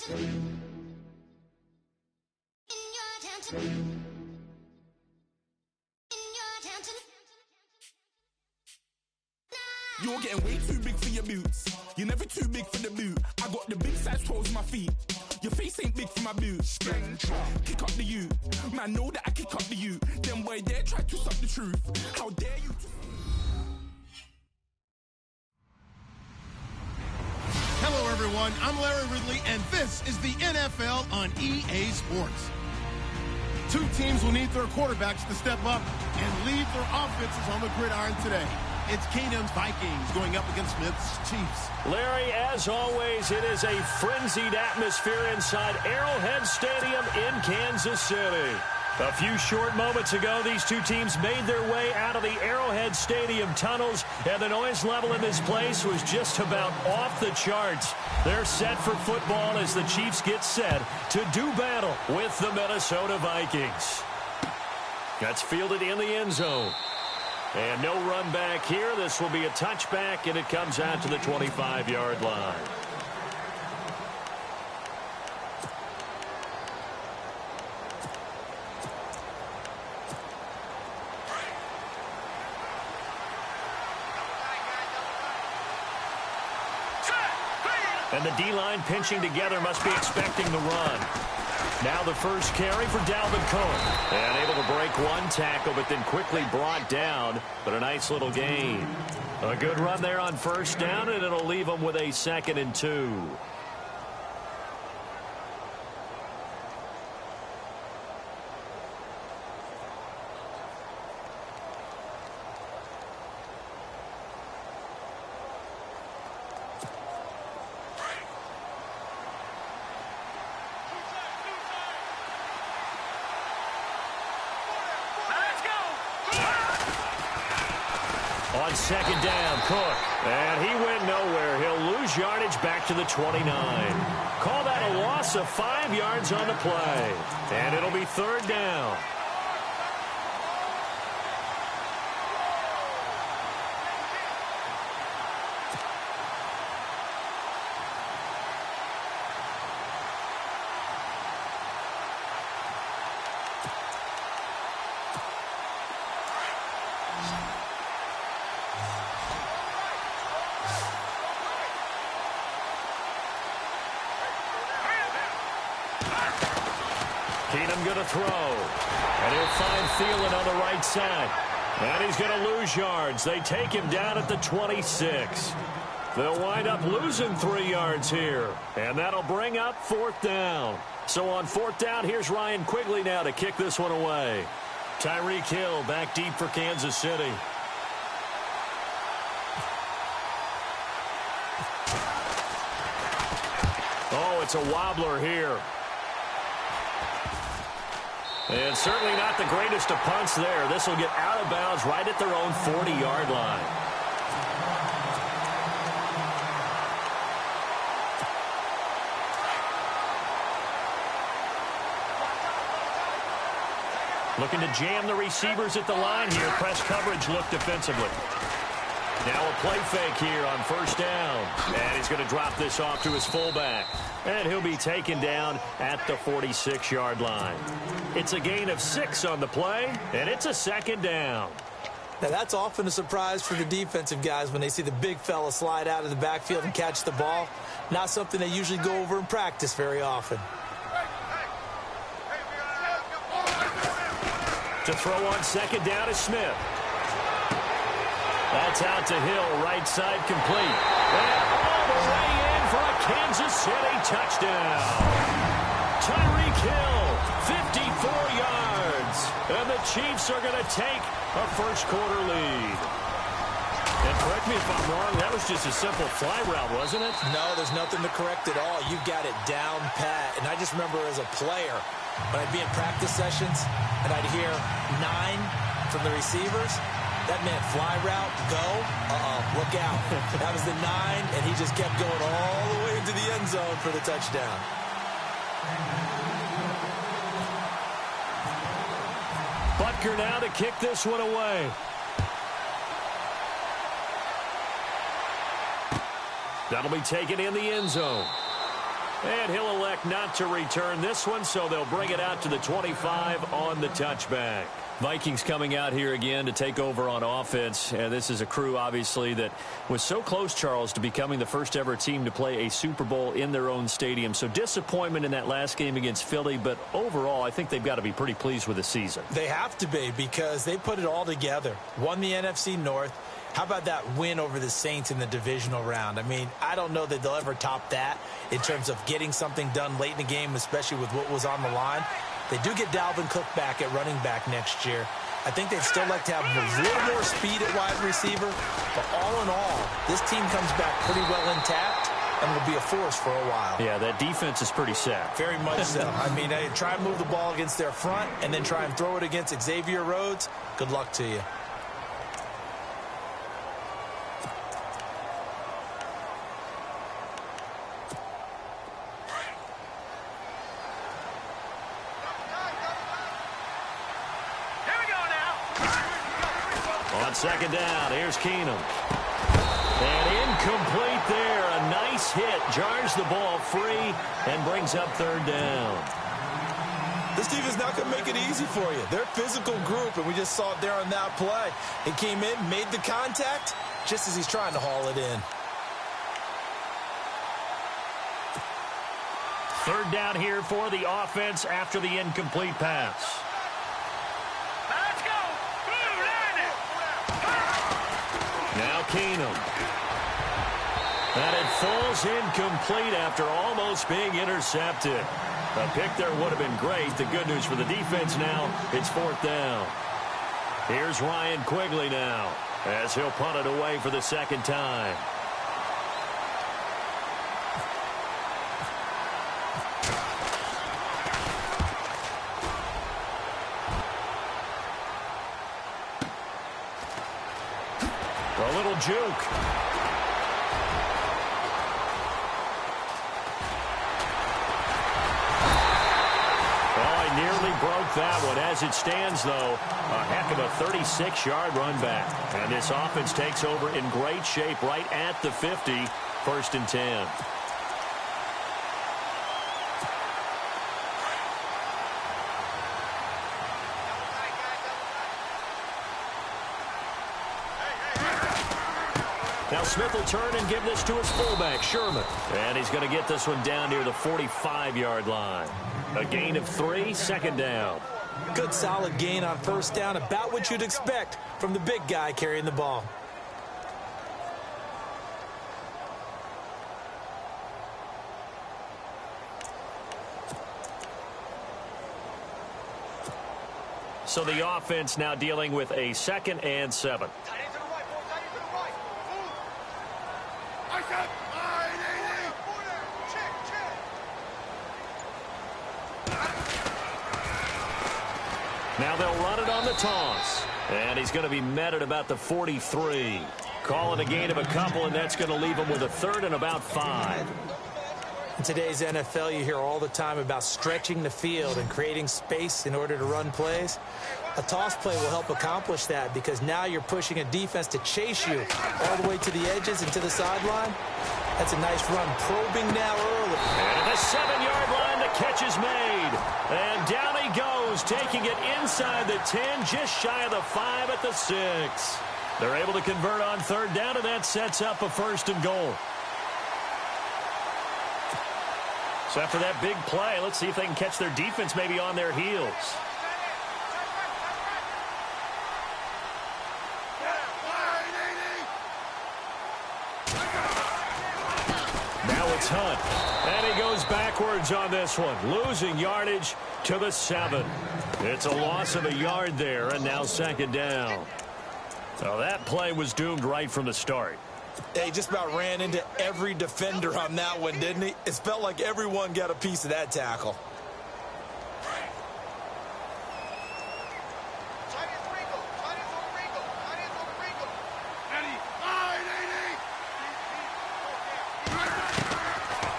You're getting way too big for your boots. You're never too big for the boot. I got the big size toes on my feet. Your face ain't big for my boots. Kick up the you. Man, know that I kick up the you. Them boy there try to suck the truth. How dare you? Hello, everyone. I'm Larry Ridley, and this is the NFL on EA Sports. Two teams will need their quarterbacks to step up and lead their offenses on the gridiron today. It's Keenum's Vikings going up against Smith's Chiefs. Larry, as always, it is a frenzied atmosphere inside Arrowhead Stadium in Kansas City. A few short moments ago, these two teams made their way out of the Arrowhead Stadium tunnels, and the noise level in this place was just about off the charts. They're set for football as the Chiefs get set to do battle with the Minnesota Vikings. That's fielded in the end zone. And no run back here. This will be a touchback, and it comes out to the 25-yard line. And the D-line pinching together must be expecting the run. Now the first carry for Dalvin Cook. And able to break one tackle, but then quickly brought down. But a nice little gain. A good run there on first down, and it'll leave them with a 2nd and 2. On 2nd down, Cook. And he went nowhere. He'll lose yardage back to the 29. Call that a loss of 5 yards on the play. And it'll be 3rd down. Keenum going to throw. And he'll find Thielen on the right side. And he's going to lose yards. They take him down at the 26. They'll wind up losing 3 yards here. And that'll bring up 4th down. So on 4th down, here's Ryan Quigley now to kick this one away. Tyreek Hill back deep for Kansas City. Oh, it's a wobbler here. And certainly not the greatest of punts there. This will get out of bounds right at their own 40-yard line. Looking to jam the receivers at the line here. Press coverage look defensively. Now a play fake here on 1st down. And he's going to drop this off to his fullback. And he'll be taken down at the 46-yard line. It's a gain of 6 on the play, and it's a 2nd down. Now, that's often a surprise for the defensive guys when they see the big fella slide out of the backfield and catch the ball. Not something they usually go over in practice very often. To throw on 2nd down is Smith. That's out to Hill, right side complete. And all the way in for a Kansas City touchdown. Tyreek Hill, 54 yards. And the Chiefs are going to take a first-quarter lead. And correct me if I'm wrong, that was just a simple fly route, wasn't it? No, there's nothing to correct at all. You've got it down pat. And I just remember as a player, when I'd be in practice sessions and I'd hear 9 from the receivers, that meant fly route, go, look out. That was the 9, and he just kept going all the way into the end zone for the touchdown. Butker now to kick this one away. That'll be taken in the end zone. And he'll elect not to return this one, so they'll bring it out to the 25 on the touchback. Vikings coming out here again to take over on offense. And this is a crew, obviously, that was so close, Charles, to becoming the first ever team to play a Super Bowl in their own stadium. So disappointment in that last game against Philly, but overall, I think they've got to be pretty pleased with the season. They have to be, because they put it all together. Won the NFC North. How about that win over the Saints in the divisional round? I mean, I don't know that they'll ever top that in terms of getting something done late in the game, especially with what was on the line. They do get Dalvin Cook back at running back next year. I think they'd still like to have a little more speed at wide receiver. But all in all, this team comes back pretty well intact and will be a force for a while. Yeah, that defense is pretty set. Very much so. I mean, try and move the ball against their front and then try and throw it against Xavier Rhodes. Good luck to you. Second down, here's Keenum. And incomplete there. A nice hit. Jars the ball free and brings up third down. This defense not going to make it easy for you. They're a physical group, and we just saw it there on that play. He came in, made the contact, just as he's trying to haul it in. Third down here for the offense after the incomplete pass. Now Keenum. And it falls incomplete after almost being intercepted. A pick there would have been great. The good news for the defense now, it's fourth down. Here's Ryan Quigley now as he'll punt it away for the second time. A little juke. Broke that one. As it stands, though, a heck of a 36-yard run back. And this offense takes over in great shape right at the 50, 1st and 10. Now Smith will turn and give this to his fullback, Sherman. And he's going to get this one down near the 45-yard line. A gain of 3, second down. Good solid gain on first down, about what you'd expect from the big guy carrying the ball. So the offense now dealing with a 2nd and 7. Now they'll run it on the toss. And he's going to be met at about the 43. Call it a gain of a couple, and that's going to leave him with a 3rd and about 5. In today's NFL, you hear all the time about stretching the field and creating space in order to run plays. A toss play will help accomplish that because now you're pushing a defense to chase you all the way to the edges and to the sideline. That's a nice run. Probing now early. And the 7-yard line, the catch is made. And down he goes, taking it inside the 10, just shy of the 5 at the 6. They're able to convert on third down, and that sets up a 1st and goal. So after that big play, let's see if they can catch their defense maybe on their heels. Now it's Hunt. And he goes backwards on this one, losing yardage to the 7. It's a loss of a yard there, and now 2nd down. Well, that play was doomed right from the start. He just about ran into every defender on that one, didn't he? It felt like everyone got a piece of that tackle.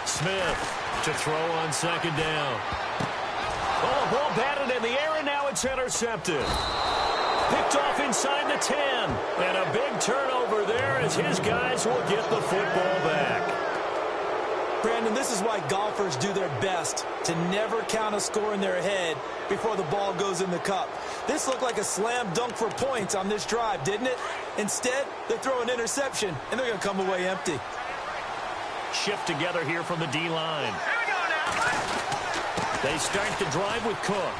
Smith to throw on 2nd down. Oh, ball batted in the air, and now it's intercepted. Picked off inside the 10. And a big turnover there as his guys will get the football back. Brandon, this is why golfers do their best to never count a score in their head before the ball goes in the cup. This looked like a slam dunk for points on this drive, didn't it? Instead, they throw an interception, and they're going to come away empty. Shift together here from the D-line. They start the drive with Cook.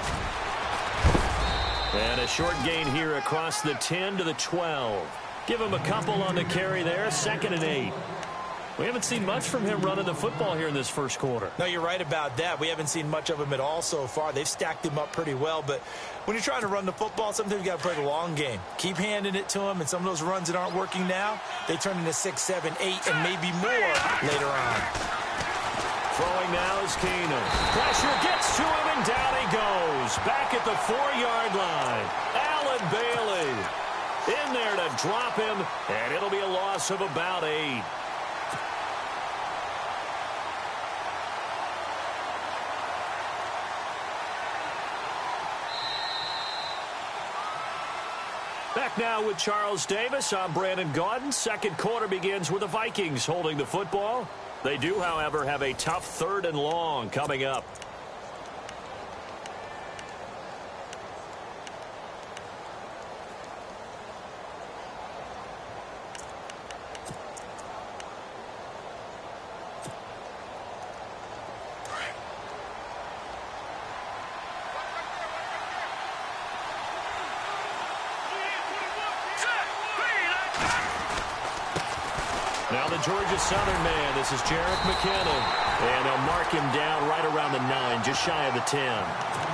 And a short gain here across the 10 to the 12. Give him a couple on the carry there, 2nd and 8. We haven't seen much from him running the football here in this first quarter. No, you're right about that. We haven't seen much of him at all so far. They've stacked him up pretty well, but when you're trying to run the football, sometimes you got to play the long game. Keep handing it to him, and some of those runs that aren't working now, they turn into 6, 7, 8, and maybe more later on. Throwing now is Keenum. Pressure gets to him, and down he goes. Back at the 4-yard line. Allen Bailey in there to drop him, and it'll be a loss of about 8. Back now with Charles Davis. I'm Brandon Gaudin. Second quarter begins with the Vikings holding the football. They do, however, have a tough 3rd and long coming up. Now the Georgia Southern man, this is Jerick McKinnon. And they'll mark him down right around the 9, just shy of the 10.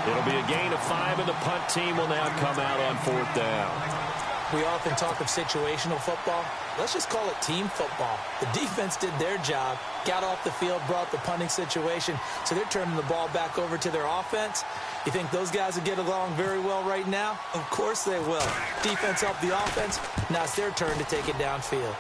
It'll be a gain of 5, and the punt team will now come out on 4th down. We often talk of situational football. Let's just call it team football. The defense did their job, got off the field, brought the punting situation, so they're turning the ball back over to their offense. You think those guys will get along very well right now? Of course they will. Defense helped the offense. Now it's their turn to take it downfield.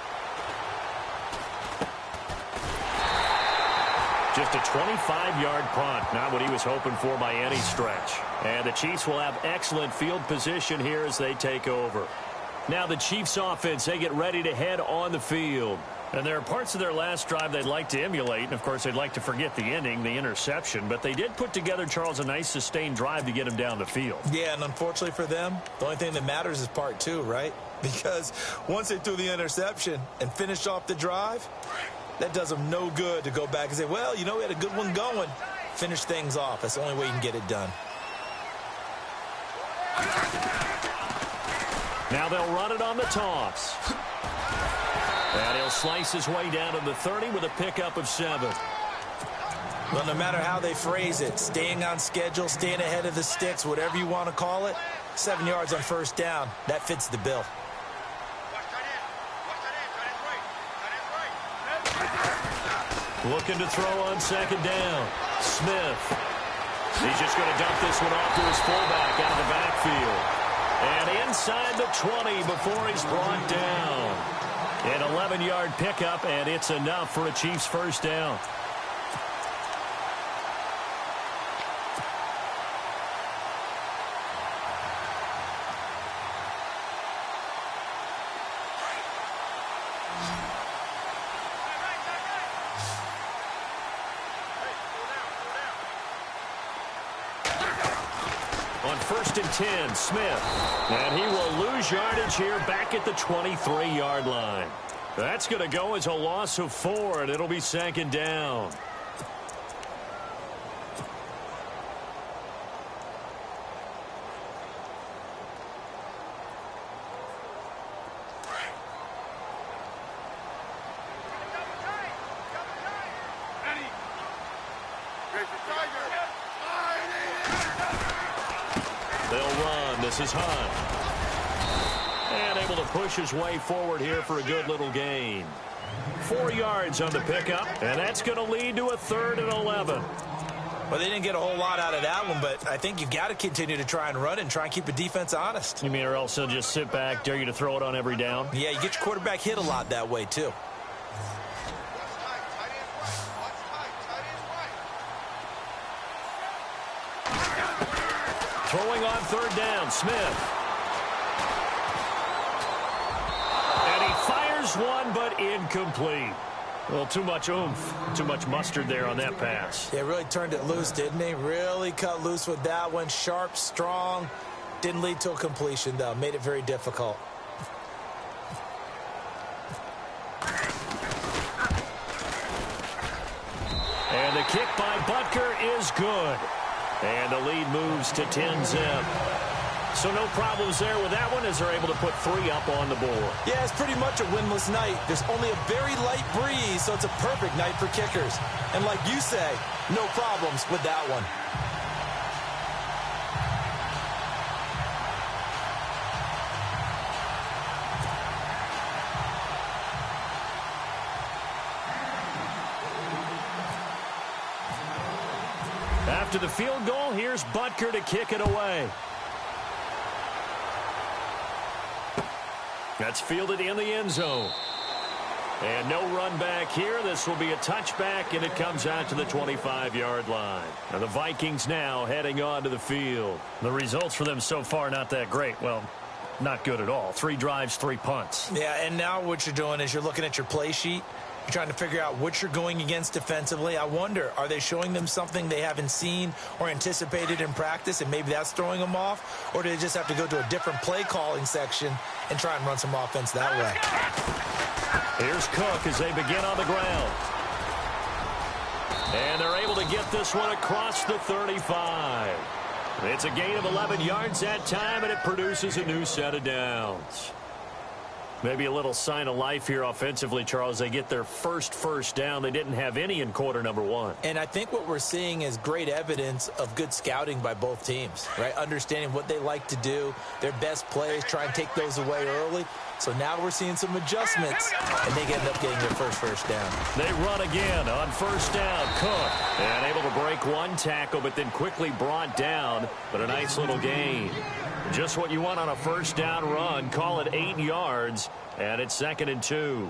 Just a 25-yard punt, not what he was hoping for by any stretch. And the Chiefs will have excellent field position here as they take over. Now the Chiefs offense, they get ready to head on the field. And there are parts of their last drive they'd like to emulate. And, of course, they'd like to forget the ending, the interception. But they did put together, Charles, a nice sustained drive to get him down the field. Yeah, and unfortunately for them, the only thing that matters is part 2, right? Because once they threw the interception and finished off the drive, that does them no good to go back and say, well, you know, we had a good one going. Finish things off. That's the only way you can get it done. Now they'll run it on the toss. And he'll slice his way down to the 30 with a pickup of 7. Well, no matter how they phrase it, staying on schedule, staying ahead of the sticks, whatever you want to call it, 7 yards on 1st down, that fits the bill. Looking to throw on 2nd down. Smith. He's just going to dump this one off to his fullback out of the backfield. And inside the 20 before he's brought down. An 11-yard pickup, and it's enough for a Chiefs 1st down. On 1st and 10, Smith. And he will lose yardage here back at the 23-yard line. That's going to go as a loss of 4, and it'll be 2nd down. They'll run. This is Hunt. And able to push his way forward here for a good little gain. 4 yards on the pickup, and that's going to lead to a 3rd and 11. Well, they didn't get a whole lot out of that one, but I think you've got to continue to try and run and try and keep the defense honest. You mean or else they'll just sit back, dare you to throw it on every down? Yeah, you get your quarterback hit a lot that way, too. Throwing on 3rd down, Smith. And he fires one, but incomplete. Well, too much oomph, too much mustard there on that pass. Yeah, really turned it loose, didn't he? Really cut loose with that one. Sharp, strong. Didn't lead to a completion, though. Made it very difficult. And the kick by Butker is good. And the lead moves to 10-zip. So no problems there with that one as they're able to put 3 up on the board. Yeah, it's pretty much a winless night. There's only a very light breeze, so it's a perfect night for kickers. And like you say, no problems with that one. After the field goal, here's Butker to kick it away. That's fielded in the end zone. And no run back here. This will be a touchback, and it comes out to the 25-yard line. And the Vikings now heading on to the field. The results for them so far not that great. Well, not good at all. 3 drives, 3 punts. Yeah, and now what you're doing is you're looking at your play sheet. You're trying to figure out what you're going against defensively. I wonder, are they showing them something they haven't seen or anticipated in practice, and maybe that's throwing them off? Or do they just have to go to a different play calling section and try and run some offense that way? Here's Cook as they begin on the ground. And they're able to get this one across the 35. It's a gain of 11 yards that time, and it produces a new set of downs. Maybe a little sign of life here offensively, Charles. They get their first down. They didn't have any in quarter number 1. And I think what we're seeing is great evidence of good scouting by both teams, right? Understanding what they like to do, their best plays, try and take those away early. So now we're seeing some adjustments, and they end up getting their first down. They run again on first down. Cook, and able to break 1 tackle, but then quickly brought down. But a nice little gain. Just what you want on a first down run. Call it 8 yards, and it's 2nd and 2.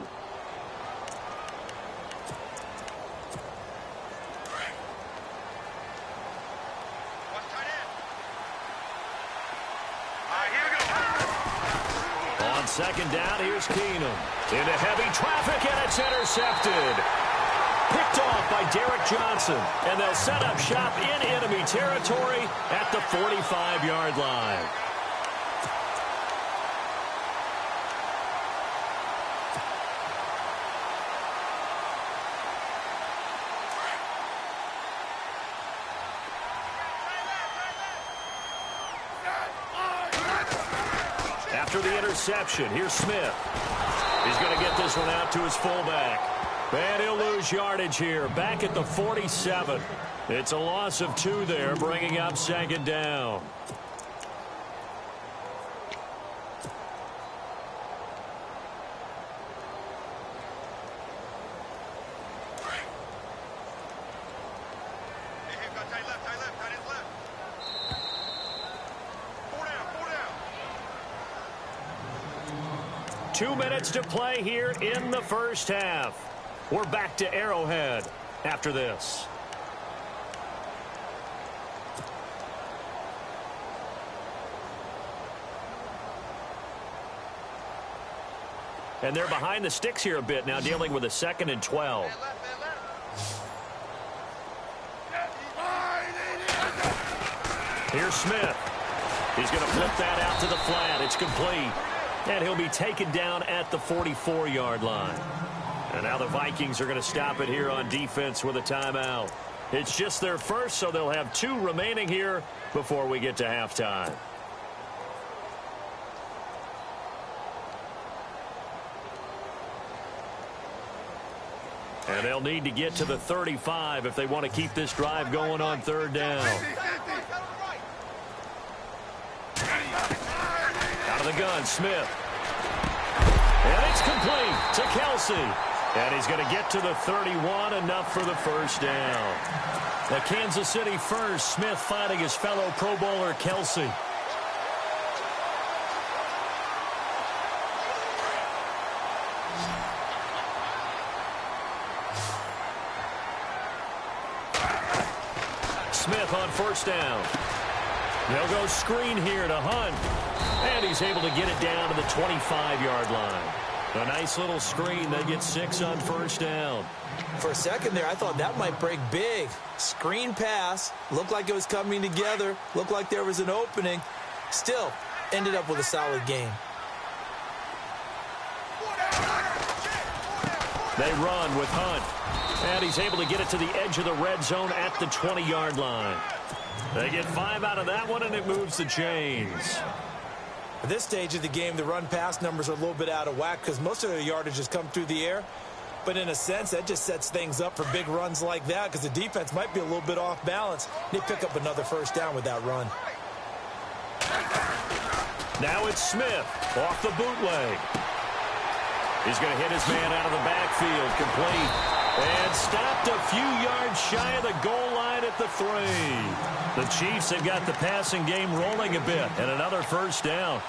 On 2nd down, here's Keenum. Into heavy traffic, and it's intercepted. Picked off by Derek Johnson, and they'll set up shop in enemy territory at the 45-yard line. After the interception, here's Smith. He's going to get this one out to his fullback. And he'll lose yardage here, back at the 47. It's a loss of 2 there, bringing up 2nd down. Two minutes to play here in the first half. We're back to Arrowhead after this. And they're behind the sticks here a bit now, dealing with a 2nd and 12. Here's Smith. He's going to flip that out to the flat. It's complete. And he'll be taken down at the 44-yard line. And now the Vikings are going to stop it here on defense with a timeout. It's just their first, so they'll have 2 remaining here before we get to halftime. And they'll need to get to the 35 if they want to keep this drive going on 3rd down. Out of the gun, Smith. And it's complete to Kelsey. And he's going to get to the 31, enough for the first down. The Kansas City first, Smith finding his fellow Pro Bowler Kelsey. Smith on first down. They'll go screen here to Hunt. And he's able to get it down to the 25-yard line. A nice little screen. They get 6 on first down. For a second there, I thought that might break big. Screen pass. Looked like it was coming together. Looked like there was an opening. Still, ended up with a solid game. They run with Hunt. And he's able to get it to the edge of the red zone at the 20-yard line. They get 5 out of that one, and it moves the chains. At this stage of the game, the run-pass numbers are a little bit out of whack because most of their yardage has come through the air. But in a sense, that just sets things up for big runs like that because the defense might be a little bit off balance. They pick up another first down with that run. Now it's Smith off the bootleg. He's going to hit his man out of the backfield, complete. And stopped a few yards shy of the goal line at the 3. The Chiefs have got the passing game rolling a bit, and another first down.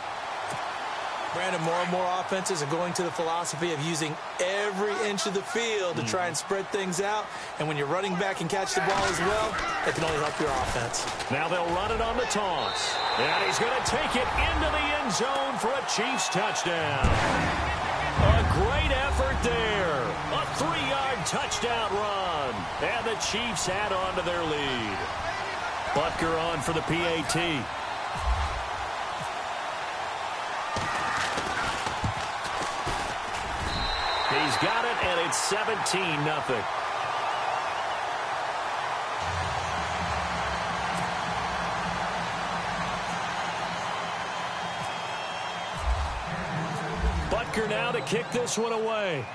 Brandon, more and more offenses are going to the philosophy of using every inch of the field to try and spread things out. And when you're running back and catch the ball as well, it can only help your offense. Now they'll run it on the toss. And he's going to take it into the end zone for a Chiefs touchdown. A great effort there. A 3-yard touchdown run. And the Chiefs add on to their lead. Butker on for the PAT. He's got it, and it's 17-0. Butker now to kick this one away.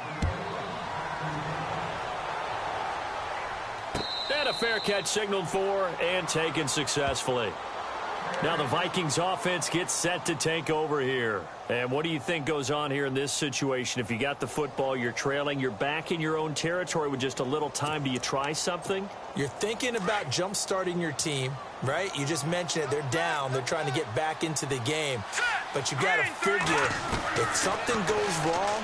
And a fair catch signaled for and taken successfully. Now the Vikings offense gets set to take over here. And what do you think goes on here in this situation? If you got the football, you're trailing, you're back in your own territory with just a little time. Do you try something? You're thinking about jump-starting your team, right? You just mentioned it. They're down. They're trying to get back into the game. But you got to figure if something goes wrong,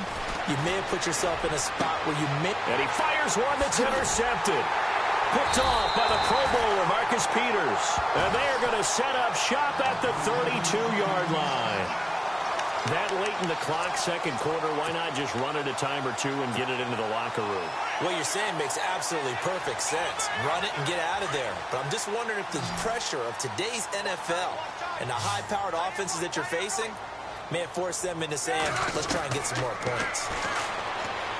you may have put yourself in a spot where you may... And he fires one that's intercepted. Picked off by the Pro Bowler, Marcus Peters. And they are going to set up shop at the 32-yard line. That late in the clock, second quarter, why not just run it a time or two and get it into the locker room? What you're saying makes absolutely perfect sense. Run it and get out of there. But I'm just wondering if the pressure of today's NFL and the high-powered offenses that you're facing may have forced them into saying, let's try and get some more points.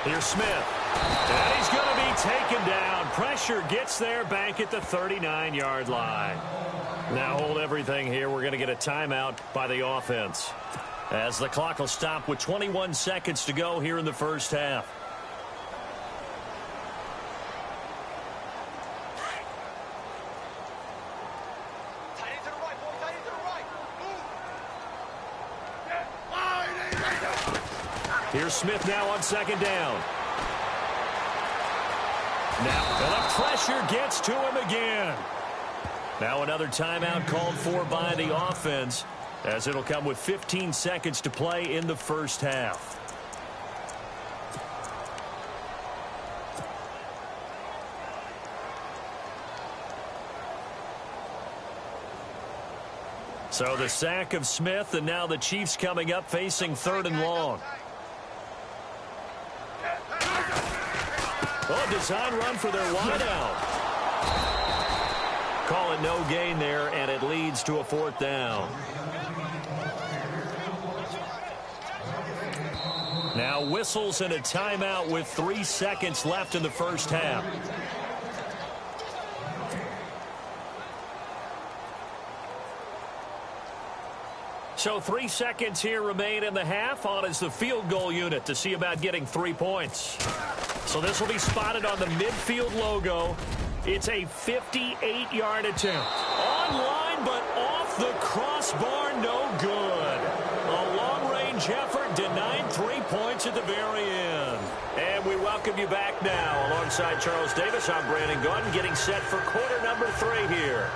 Here's Smith. And he's going to be taken down. Pressure gets there back at the 39-yard line. Now hold everything here. We're going to get a timeout by the offense, as the clock will stop with 21 seconds to go here in the first half. Here's Smith now on second down. Now the pressure gets to him again. Now another timeout called for by the offense, as it'll come with 15 seconds to play in the first half. So the sack of Smith, and now the Chiefs coming up facing 3rd and long. Oh, design run for their wideout. Call it no gain there, and it leads to a 4th down. Now whistles and a timeout with 3 seconds left in the first half. So 3 seconds here remain in the half. On is the field goal unit to see about getting 3 points. So this will be spotted on the midfield logo. It's a 58-yard attempt. On line, but off the crossbar, no good. A long-range effort denied 3 points at the very end. And we welcome you back now. Alongside Charles Davis, I'm Brandon Gunn, getting set for quarter number 3 here.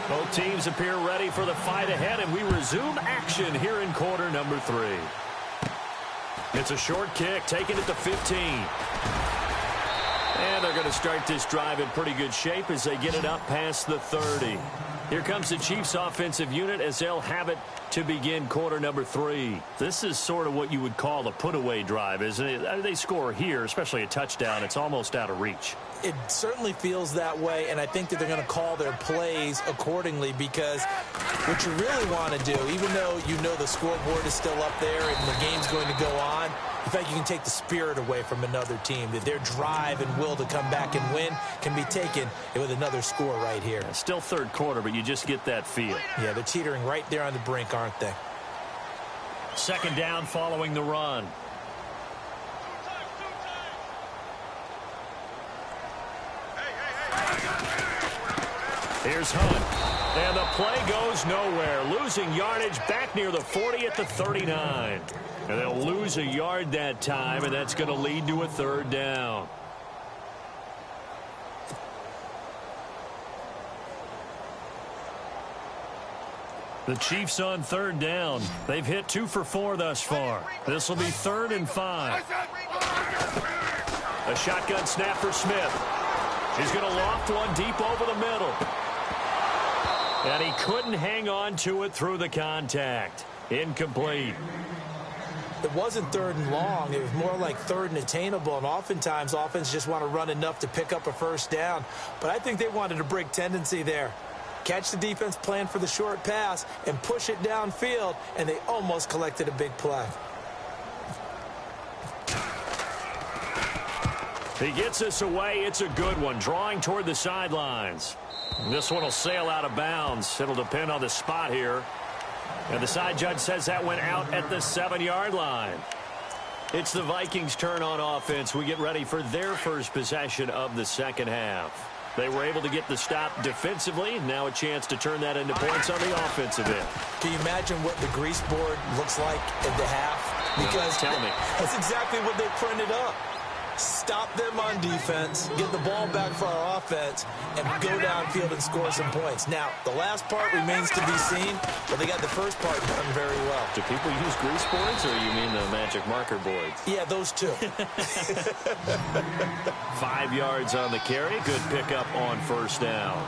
Both teams appear ready for the fight ahead, and we resume action here in quarter number 3. It's a short kick, taken at the 15. And they're going to start this drive in pretty good shape as they get it up past the 30. Here comes the Chiefs offensive unit as they'll have it to begin quarter number 3. This is sort of what you would call a put-away drive, isn't it? They score here, especially a touchdown. It's almost out of reach. It certainly feels that way, and I think that they're going to call their plays accordingly, because what you really want to do, even though you know the scoreboard is still up there and the game's going to go on, in fact, you can take the spirit away from another team. That their drive and will to come back and win can be taken with another score right here. Still third quarter, but you just get that feel. Yeah, they're teetering right there on the brink, aren't they? Second down following the run. Here's Hunt. And the play goes nowhere. Losing yardage back near the 40 at the 39. And they'll lose a yard that time, and that's going to lead to a third down. The Chiefs on third down. They've hit 2 for 4 thus far. This will be 3rd and 5. A shotgun snap for Smith. He's going to loft one deep over the middle. And he couldn't hang on to it through the contact. Incomplete. It wasn't 3rd and long. It was more like 3rd and attainable, and oftentimes offense just want to run enough to pick up a first down. But I think they wanted a break tendency there. Catch the defense plan for the short pass and push it downfield, and they almost collected a big play. He gets this away. It's a good one. Drawing toward the sidelines. This one will sail out of bounds. It'll depend on the spot here. And the side judge says that went out at the 7-yard line. It's the Vikings' turn on offense. We get ready for their first possession of the second half. They were able to get the stop defensively. Now a chance to turn that into points on the offensive end. Can you imagine what the grease board looks like at the half? Because tell me. That's exactly what they printed up. Stop them on defense, get the ball back for our offense, and go downfield and score some points. Now, the last part remains to be seen, but they got the first part done very well. Do people use grease boards, or you mean the magic marker boards? Yeah, those two. 5 yards on the carry. Good pickup on first down.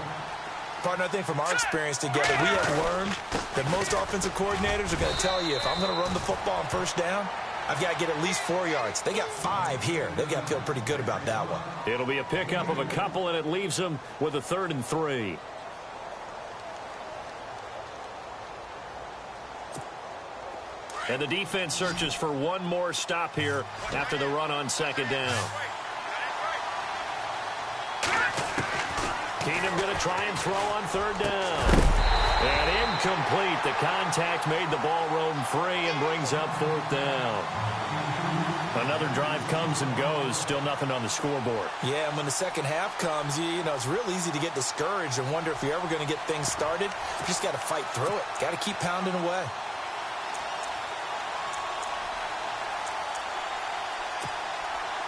Partner, I think from our experience together, we have learned that most offensive coordinators are going to tell you, if I'm going to run the football on first down, I've got to get at least 4 yards. They got 5 here. They've got to feel pretty good about that one. It'll be a pickup of a couple, and it leaves them with a 3rd and 3. And the defense searches for one more stop here after the run on second down. Keenum going to try and throw on third down. And incomplete. The contact made the ball roam free and brings up 4th down. Another drive comes and goes. Still nothing on the scoreboard. Yeah, and when the second half comes, you know, it's real easy to get discouraged and wonder if you're ever going to get things started. You just got to fight through it. Got to keep pounding away.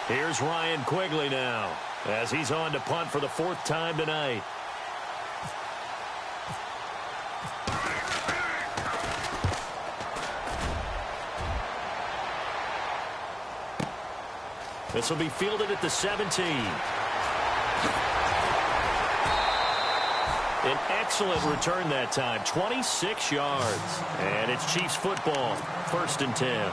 Here's Ryan Quigley now as he's on to punt for the 4th time tonight. This will be fielded at the 17. An excellent return that time, 26 yards. And it's Chiefs football, 1st and 10.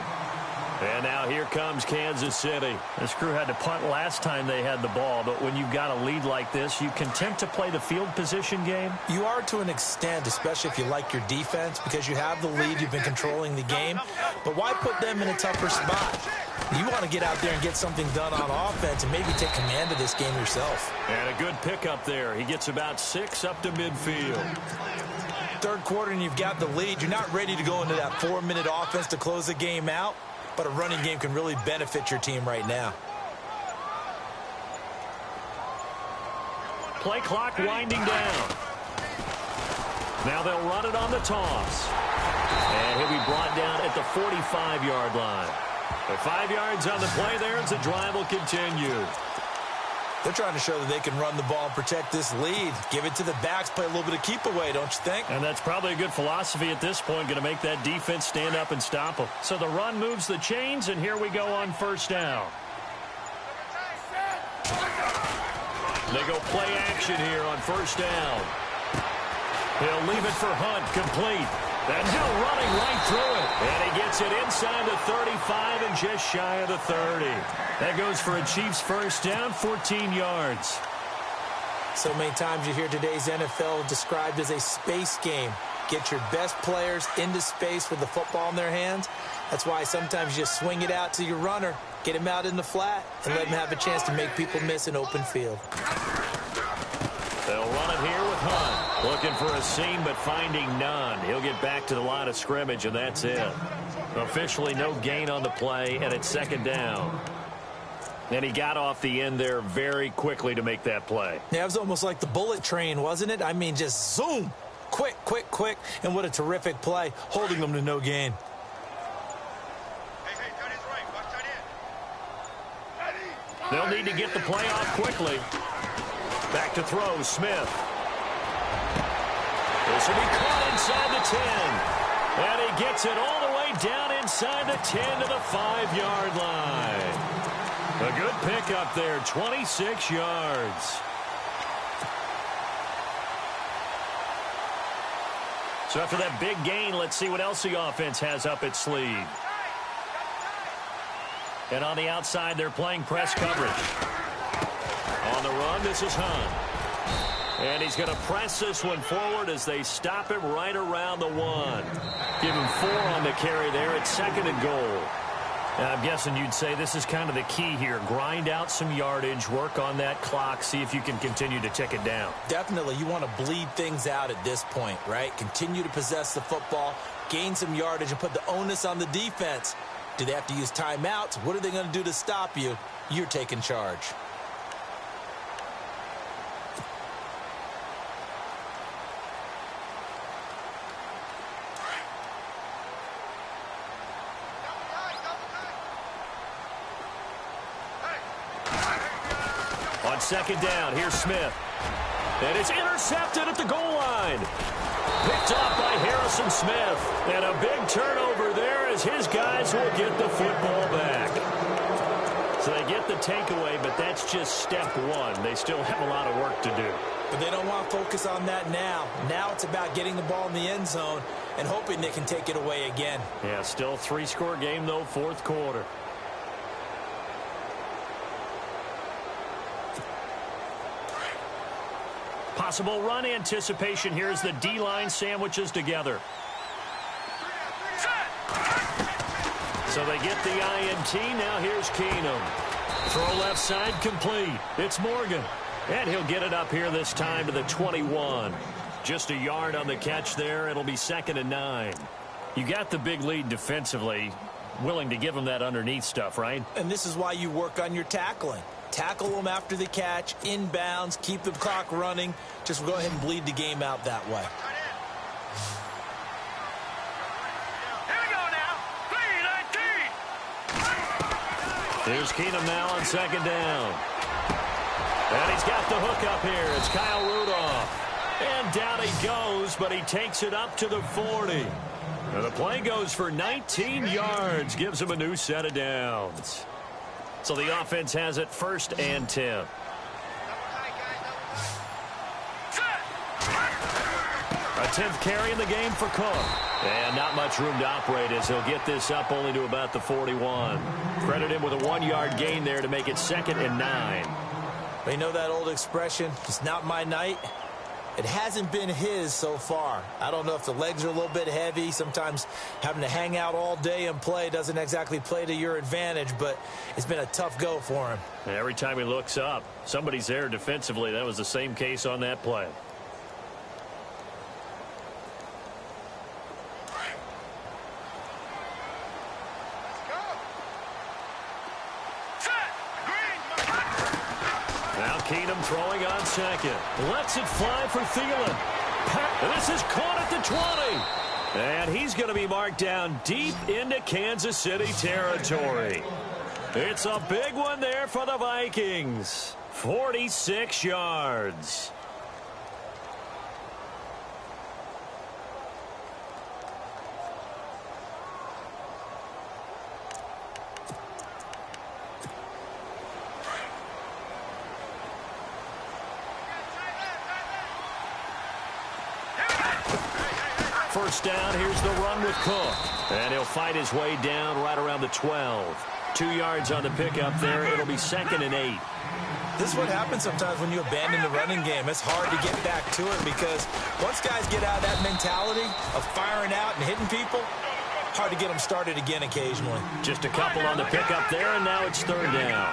And now here comes Kansas City. This crew had to punt last time they had the ball, but when you've got a lead like this, you content to play the field position game? You are to an extent, especially if you like your defense, because you have the lead, you've been controlling the game. But why put them in a tougher spot? You want to get out there and get something done on offense and maybe take command of this game yourself. And a good pickup there. He gets about 6 up to midfield. 3rd quarter and you've got the lead. You're not ready to go into that 4-minute offense to close the game out. But a running game can really benefit your team right now. Play clock winding down. Now they'll run it on the toss. And he'll be brought down at the 45-yard line. With 5 yards on the play there, as the drive will continue. They're trying to show that they can run the ball and protect this lead. Give it to the backs, play a little bit of keep away, don't you think? And that's probably a good philosophy at this point, going to make that defense stand up and stop them. So the run moves the chains, and here we go on first down. They go play action here on first down. He'll leave it for Hunt, complete. And Hill running right through it. And he gets it inside the 35 and just shy of the 30. That goes for a Chiefs first down, 14 yards. So many times you hear today's NFL described as a space game. Get your best players into space with the football in their hands. That's why sometimes you just swing it out to your runner, get him out in the flat, and let him have a chance to make people miss an open field. They'll run it here with Hunt. Looking for a seam, but finding none. He'll get back to the line of scrimmage, and that's it. Officially no gain on the play, and it's second down. And he got off the end there very quickly to make that play. Yeah, it was almost like the bullet train, wasn't it? I mean, just zoom. Quick, quick, quick. And what a terrific play, holding them to no gain. They'll need to get the play off quickly. Back to throw, Smith. This will be caught inside the 10. And he gets it all the way down inside the 10 to the 5-yard line. A good pickup there, 26 yards. So after that big gain, let's see what else the offense has up its sleeve. And on the outside, they're playing press coverage. On the run, this is Hunt. And he's going to press this one forward as they stop him right around the 1. Give him 4 on the carry there. It's second and goal. And I'm guessing you'd say this is kind of the key here. Grind out some yardage, work on that clock, see if you can continue to tick it down. Definitely. You want to bleed things out at this point, right? Continue to possess the football, gain some yardage, and put the onus on the defense. Do they have to use timeouts? What are they going to do to stop you? You're taking charge. On second down, here's Smith. And it's intercepted at the goal line. Picked off by Harrison Smith. And a big turnover there as his guys will get the football back. So they get the takeaway, but that's just step one. They still have a lot of work to do. But they don't want to focus on that now. Now it's about getting the ball in the end zone and hoping they can take it away again. Yeah, still a 3-score game, though, fourth quarter. Possible run anticipation here as the D-line sandwiches together. So they get the INT. Now here's Keenum. Throw left side complete. It's Morgan. And he'll get it up here this time to the 21. Just a yard on the catch there. It'll be second and 9. You got the big lead defensively. Willing to give them that underneath stuff, right? And this is why you work on your tackling. Tackle them after the catch, inbounds, keep the clock running. Just go ahead and bleed the game out that way. Here we go now. 3-19. Here's Keenum now on second down. And he's got the hook up here. It's Kyle Rudolph. And down he goes, but he takes it up to the 40. And the play goes for 19 yards. Gives him a new set of downs. So the offense has it first and 10. A 10th carry in the game for Cook. And not much room to operate as he'll get this up only to about the 41. Credit him with a 1-yard gain there to make it second and 9. You know that old expression, it's not my night? It hasn't been his so far. I don't know if the legs are a little bit heavy. Sometimes having to hang out all day and play doesn't exactly play to your advantage, but it's been a tough go for him. And every time he looks up, somebody's there defensively. That was the same case on that play. Now Keenum throwing on second. Lets it fly for Thielen. And this is caught at the 20. And he's going to be marked down deep into Kansas City territory. It's a big one there for the Vikings. 46 yards. first down. Here's the run with Cook. And he'll fight his way down right around the 12. 2 yards on the pickup there. It'll be 2nd and 8. This is what happens sometimes when you abandon the running game. It's hard to get back to it because once guys get out of that mentality of firing out and hitting people, hard to get them started again occasionally. Just a couple on the pickup there, and now it's 3rd down.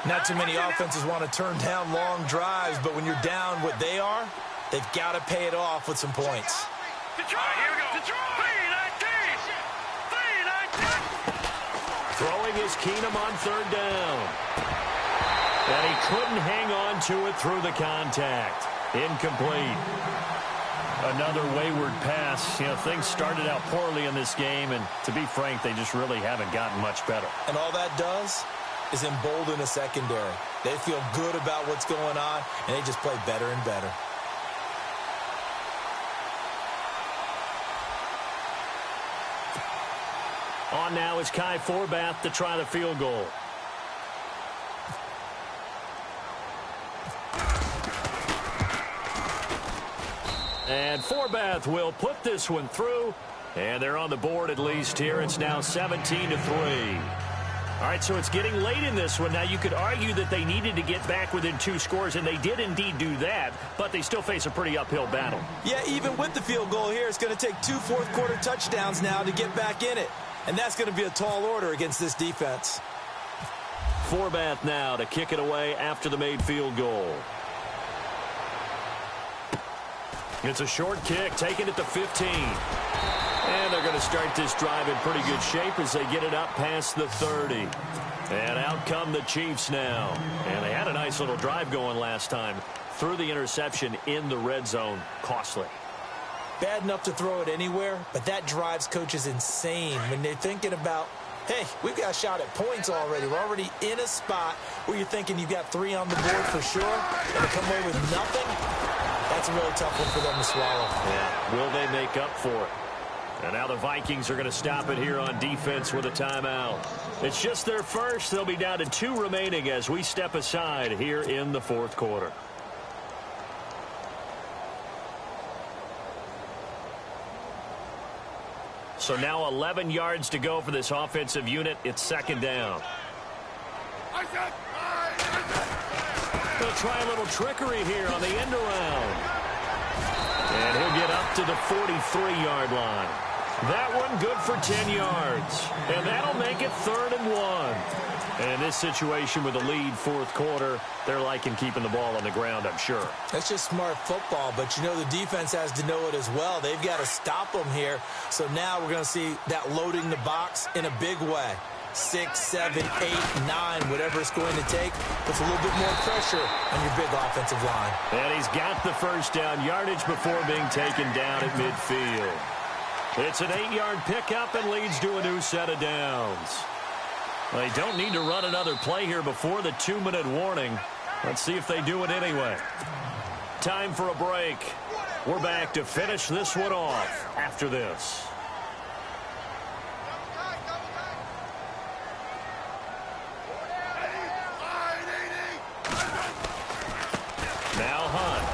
Not too many offenses want to turn down long drives, but when you're down what they are, they've got to pay it off with some points. Detroit, here we go. Detroit! Throwing is Keenum on 3rd down. And he couldn't hang on to it through the contact. Incomplete. Another wayward pass. You know, things started out poorly in this game, and to be frank, they just really haven't gotten much better. And all that does is embolden a secondary. They feel good about what's going on, and they just play better and better. On now is Kai Forbath to try the field goal. And Forbath will put this one through. And they're on the board at least here. It's now 17-3. All right, so it's getting late in this one. Now, you could argue that they needed to get back within 2 scores, and they did indeed do that, but they still face a pretty uphill battle. Yeah, even with the field goal here, it's going to take 2 fourth-quarter touchdowns now to get back in it. And that's going to be a tall order against this defense. Forbath now to kick it away after the made field goal. It's a short kick, taking it to 15. And they're going to start this drive in pretty good shape as they get it up past the 30. And out come the Chiefs now. And they had a nice little drive going last time. Threw the interception in the red zone. Costly. Bad enough to throw it anywhere, but that drives coaches insane when they're thinking about, hey, we've got a shot at points already. We're already in a spot where you're thinking you've got 3 on the board for sure, and to come away with nothing, that's a really tough one for them to swallow. Yeah, will they make up for it? And now the Vikings are going to stop it here on defense with a timeout. It's just their first. They'll be down to 2 remaining as we step aside here in the 4th quarter. So now 11 yards to go for this offensive unit. It's 2nd down. They'll try a little trickery here on the end around. And he'll get up to the 43-yard line. That one good for 10 yards. And that'll make it 3rd and 1. And in this situation with the lead 4th quarter, they're liking keeping the ball on the ground, I'm sure. That's just smart football, but you know the defense has to know it as well. They've got to stop them here. So now we're going to see that loading the box in a big way. 6, 7, 8, 9, whatever it's going to take, puts a little bit more pressure on your big offensive line. And he's got the first down yardage before being taken down at midfield. It's an 8-yard pickup and leads to a new set of downs. They don't need to run another play here before the 2-minute warning. Let's see if they do it anyway. Time for a break. We're back to finish this one off after this. Now Hunt.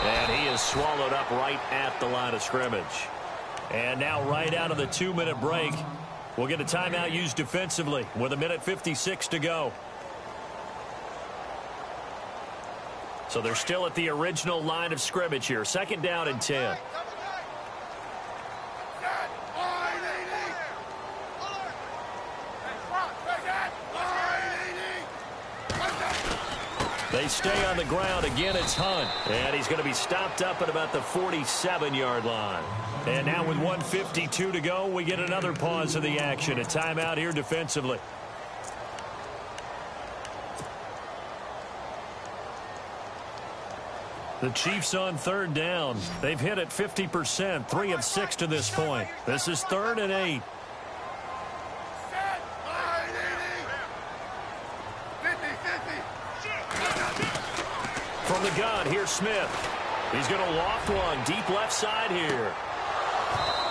And he is swallowed up right at the line of scrimmage. And now right out of the 2-minute break, we'll get a timeout used defensively with 1:56 to go. So they're still at the original line of scrimmage here. 2nd down and 10. They stay on the ground. Again, it's Hunt. And he's going to be stopped up at about the 47-yard line. And now with 1:52 to go, we get another pause of the action. A timeout here defensively. The Chiefs on 3rd down. They've hit it 50%, 3 of 6 to this point. This is 3rd and 8. From the gun, here's Smith. He's going to loft one deep left side here.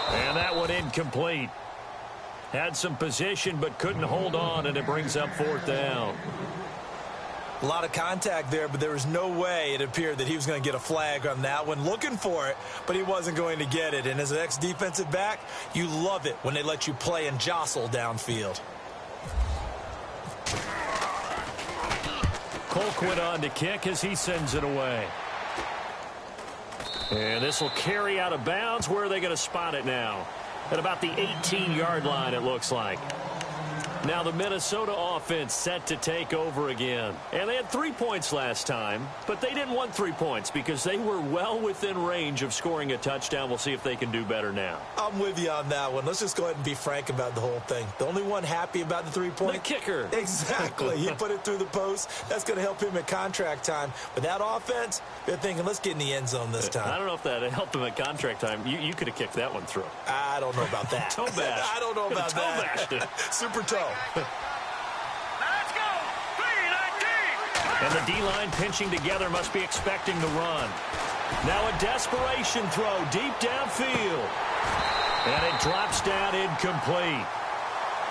And that one incomplete. Had some position but couldn't hold on, and it brings up 4th down. A lot of contact there, but there was no way it appeared that he was going to get a flag on that one. Looking for it, but he wasn't going to get it. And as an ex-defensive back, you love it when they let you play and jostle downfield. Colquitt on to kick as he sends it away. And this will carry out of bounds. Where are they going to spot it now? At about the 18-yard line, it looks like. Now the Minnesota offense set to take over again. And they had 3 points last time, but they didn't want 3 points because they were well within range of scoring a touchdown. We'll see if they can do better now. I'm with you on that one. Let's just go ahead and be frank about the whole thing. The only one happy about the 3-point? The kicker. Exactly. He put it through the post. That's going to help him at contract time. But that offense, they're thinking, let's get in the end zone this time. I don't know if that helped him at contract time. You could have kicked that one through. I don't know about that. Toe bash. I don't know about that. Toe bashed it. Super toe. Let's go. 3-19. And the D-line pinching together must be expecting the run. Now a desperation throw deep downfield. And it drops down incomplete.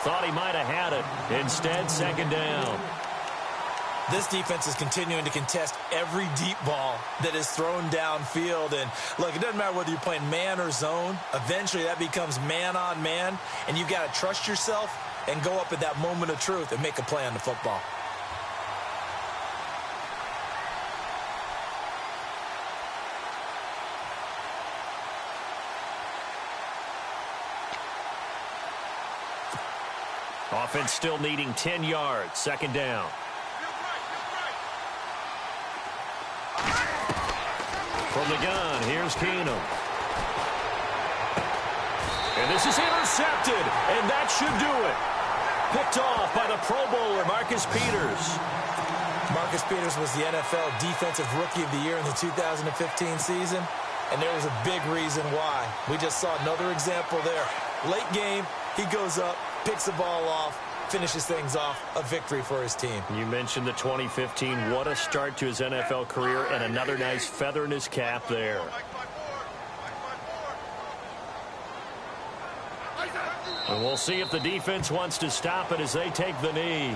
Thought he might have had it. Instead, second down. This defense is continuing to contest every deep ball that is thrown downfield. And, look, it doesn't matter whether you're playing man or zone. Eventually, that becomes man-on-man. And you've got to trust yourself and go up at that moment of truth and make a play on the football. Offense still needing 10 yards. Second down. From the gun, here's Keenum. And this is intercepted, and that should do it. Picked off by the Pro Bowler, Marcus Peters. Marcus Peters was the NFL Defensive Rookie of the Year in the 2015 season, and there was a big reason why. We just saw another example there. Late game, he goes up, picks the ball off, finishes things off, a victory for his team. You mentioned the 2015. What a start to his NFL career, and another nice feather in his cap there. And we'll see if the defense wants to stop it as they take the knee.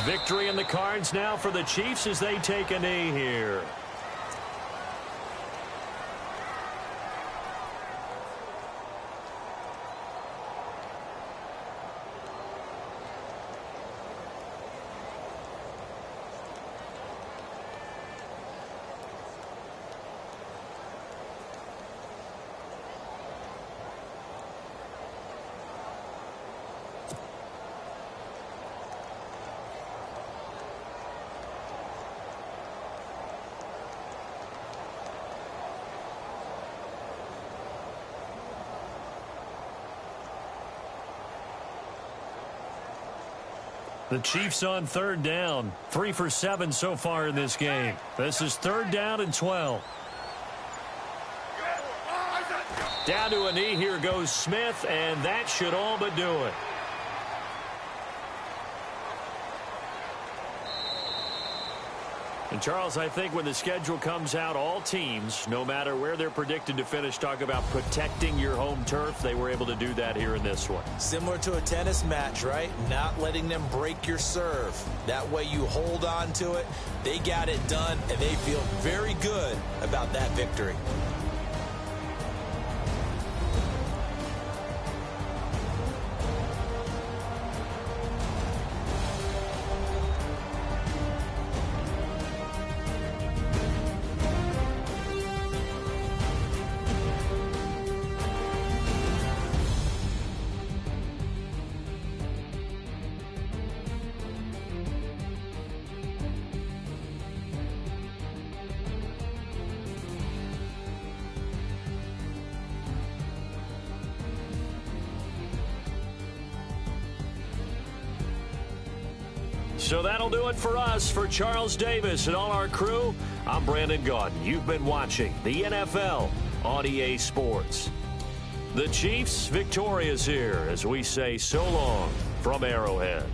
Victory in the cards now for the Chiefs as they take a knee here. The Chiefs on third down. 3 for 7 so far in this game. This is third down and 12. Down to a knee. Here goes Smith, and that should all but do it. And, Charles, I think when the schedule comes out, all teams, no matter where they're predicted to finish, talk about protecting your home turf. They were able to do that here in this one. Similar to a tennis match, right? Not letting them break your serve. That way you hold on to it. They got it done, and they feel very good about that victory. So that'll do it for us. For Charles Davis and all our crew, I'm Brandon Gaudin. You've been watching the NFL on EA Sports. The Chiefs victorious here as we say so long from Arrowhead.